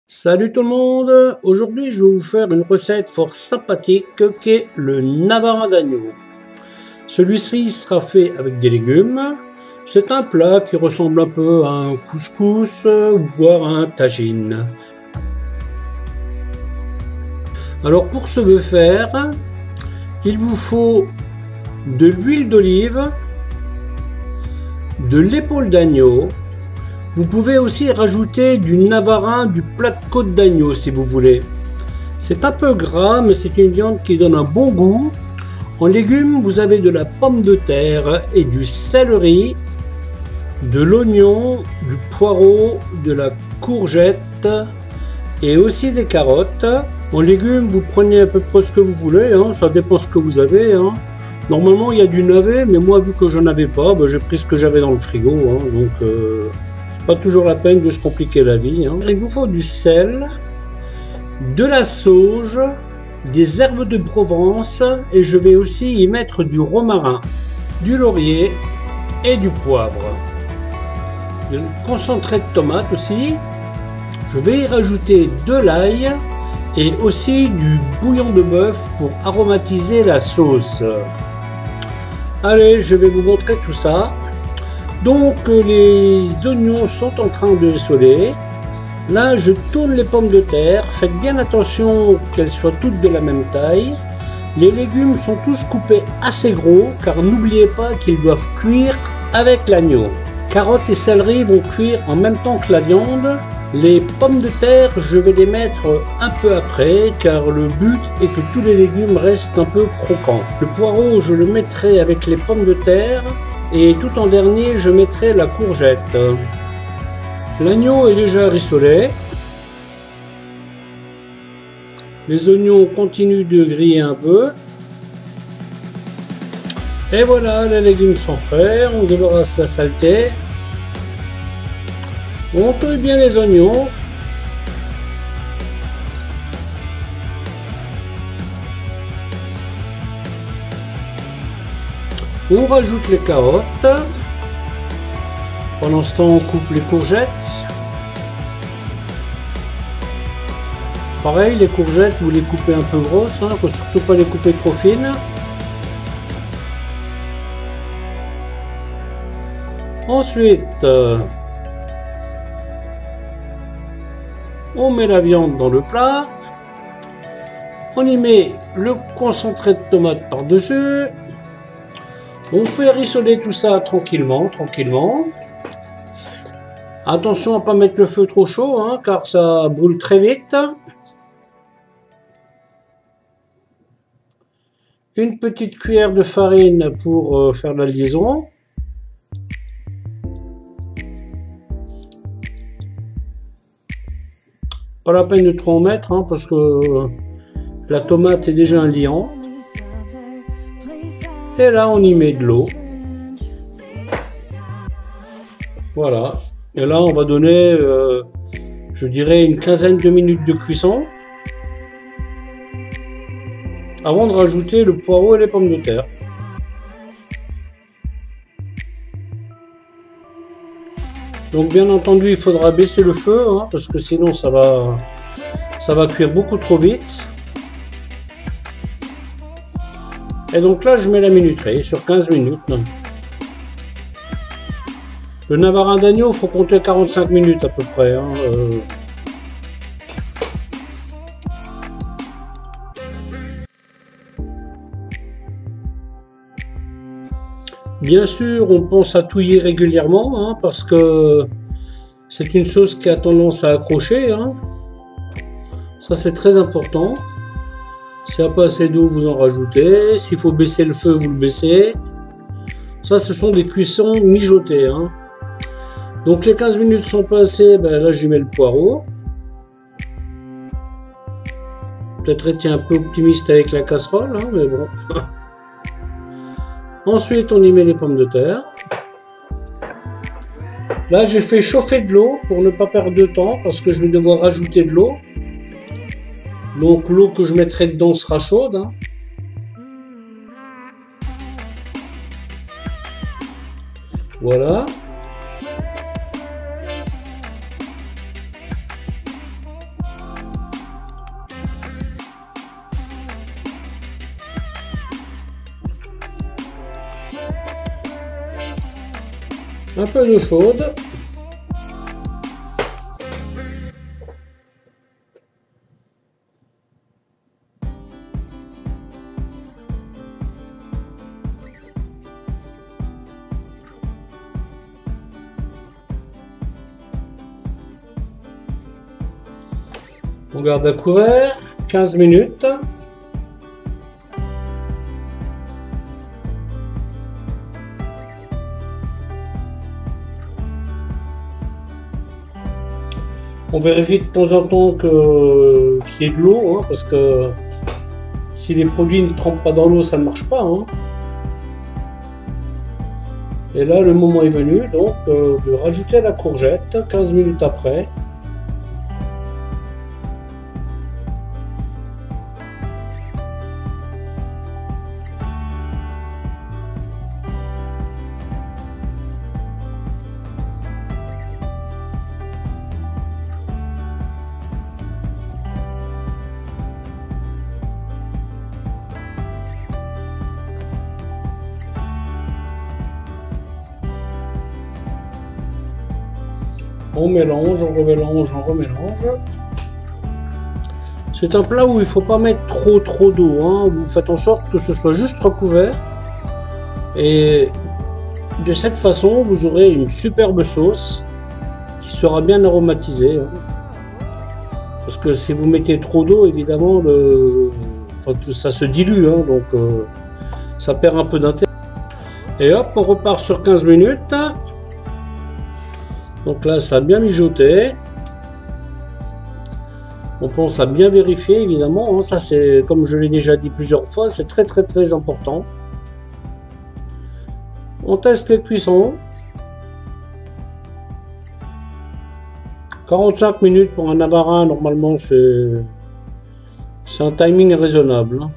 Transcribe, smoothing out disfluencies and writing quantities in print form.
Salut tout le monde, aujourd'hui je vais vous faire une recette fort sympathique qui est le navarin d'agneau. Celui-ci sera fait avec des légumes. C'est un plat qui ressemble un peu à un couscous, voire à un tagine. Alors pour ce faire, il vous faut de l'huile d'olive, de l'épaule d'agneau. Vous pouvez aussi rajouter du navarin, du plat de côte d'agneau si vous voulez. C'est un peu gras, mais c'est une viande qui donne un bon goût. En légumes, vous avez de la pomme de terre et du céleri, de l'oignon, du poireau, de la courgette et aussi des carottes. En légumes, vous prenez à peu près ce que vous voulez, ça dépend ce que vous avez. Normalement, il y a du navet, mais moi, vu que j'en avais pas, j'ai pris ce que j'avais dans le frigo. Pas toujours la peine de se compliquer la vie. Il vous faut du sel, de la sauge, des herbes de Provence et je vais aussi y mettre du romarin, du laurier et du poivre. Du concentré de tomate aussi. Je vais y rajouter de l'ail et aussi du bouillon de bœuf pour aromatiser la sauce. Allez, je vais vous montrer tout ça. Donc les oignons sont en train de rissoler. Là je tourne les pommes de terre. Faites bien attention qu'elles soient toutes de la même taille. Les légumes sont tous coupés assez gros car n'oubliez pas qu'ils doivent cuire avec l'agneau. Carottes et céleri vont cuire en même temps que la viande. Les pommes de terre je vais les mettre un peu après car le but est que tous les légumes restent un peu croquants. Le poireau je le mettrai avec les pommes de terre. Et tout en dernier, je mettrai la courgette. L'agneau est déjà rissolé. Les oignons continuent de griller un peu. Et voilà, les légumes sont prêts. On débarrasse la saleté. On touille bien les oignons. On rajoute les carottes. Pendant ce temps, on coupe les courgettes. Pareil, les courgettes, vous les coupez un peu grosses. Il ne faut surtout pas les couper trop fines. Ensuite, on met la viande dans le plat. On y met le concentré de tomate par-dessus. On fait rissoler tout ça tranquillement. Attention à ne pas mettre le feu trop chaud, car ça brûle très vite. Une petite cuillère de farine pour faire la liaison. Pas la peine de trop en mettre, parce que la tomate est déjà un liant. Et là, on y met de l'eau. Voilà. Et là, on va donner, je dirais, une quinzaine de minutes de cuisson. Avant de rajouter le poireau et les pommes de terre. Donc, bien entendu, il faudra baisser le feu, parce que sinon, ça va cuire beaucoup trop vite. Et donc là, je mets la minuterie sur 15 minutes. Le navarin d'agneau, il faut compter 45 minutes à peu près. Bien sûr, on pense à touiller régulièrement, parce que c'est une sauce qui a tendance à accrocher. Ça, c'est très important. S'il n'y a pas assez d'eau, vous en rajoutez. S'il faut baisser le feu, vous le baissez. Ça, ce sont des cuissons mijotées. Donc, les 15 minutes sont passées. Là, j'y mets le poireau. Peut-être été un peu optimiste avec la casserole, mais bon. Ensuite, on y met les pommes de terre. Là, j'ai fait chauffer de l'eau pour ne pas perdre de temps parce que je vais devoir rajouter de l'eau. Donc l'eau que je mettrai dedans sera chaude. Voilà. Un peu d'eau chaude. On garde à couvert 15 minutes. On vérifie de temps en temps qu'il y ait de l'eau, hein, parce que si les produits ne trempent pas dans l'eau, ça ne marche pas. Hein. Et là, le moment est venu donc de rajouter la courgette 15 minutes après. On mélange, on remélange, on remélange. C'est un plat où il ne faut pas mettre trop d'eau. Hein. Vous faites en sorte que ce soit juste recouvert. Et de cette façon, vous aurez une superbe sauce qui sera bien aromatisée. Hein. Parce que si vous mettez trop d'eau, évidemment, ça se dilue. Hein, donc ça perd un peu d'intérêt. Et hop, on repart sur 15 minutes. Donc là, ça a bien mijoté. On pense à bien vérifier, évidemment. Hein. Ça, c'est, comme je l'ai déjà dit plusieurs fois, c'est très important. On teste les cuissons. 45 minutes pour un navarin, normalement, c'est un timing raisonnable. Hein.